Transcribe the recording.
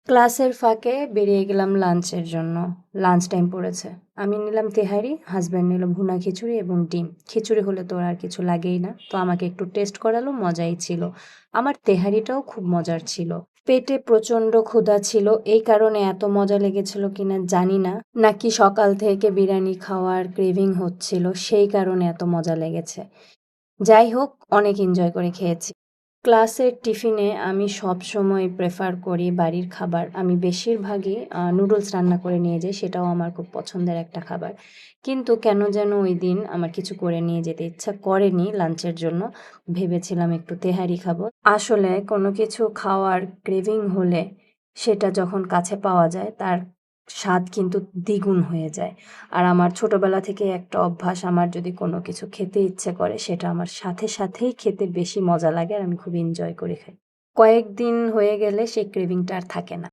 ক্লাসের ফাঁকে বেরিয়ে গেলাম লাঞ্চের জন্য। লাঞ্চ টাইম পড়েছে। আমি নিলাম তেহারি, হাসব্যান্ড নিল ভুনা খিচুড়ি এবং ডিম। খিচুড়ি হলে তো আর কিছু লাগেই না, তো আমাকে একটু টেস্ট করালো, মজাই ছিল। আমার তেহারিটাও খুব মজার ছিল। পেটে প্রচণ্ড ক্ষুধা ছিল, এই কারণে এত মজা লেগেছিল কিনা জানি না, নাকি সকাল থেকে বিরিয়ানি খাওয়ার ক্রেভিং হচ্ছিল সেই কারণে এত মজা লেগেছে। যাই হোক, অনেক এনজয় করে খেয়েছি। ক্লাসের টিফিনে আমি সবসময় প্রেফার করি বাড়ির খাবার। আমি বেশিরভাগই নুডলস রান্না করে নিয়ে যাই, সেটাও আমার খুব পছন্দের একটা খাবার। কিন্তু কেন যেন ওইদিন আমার কিছু করে নিয়ে যেতে ইচ্ছা করেনি লাঞ্চের জন্য। ভেবেছিলাম একটু তেহারি খাবো। আসলে কোনো কিছু খাওয়ার ক্রেভিং হলে সেটা যখন কাছে পাওয়া যায় তার স্বাদ কিন্তু দ্বিগুণ হয়ে যায়। আর আমার ছোটবেলা থেকে একটা অভ্যাস, আমার যদি কোনো কিছু খেতে ইচ্ছে করে সেটা আমার সাথে সাথেই খেতে বেশি মজা লাগে আর আমি খুব এনজয় করে খাই। কয়েকদিন হয়ে গেলে সেই ক্রেভিংটা আর থাকে না।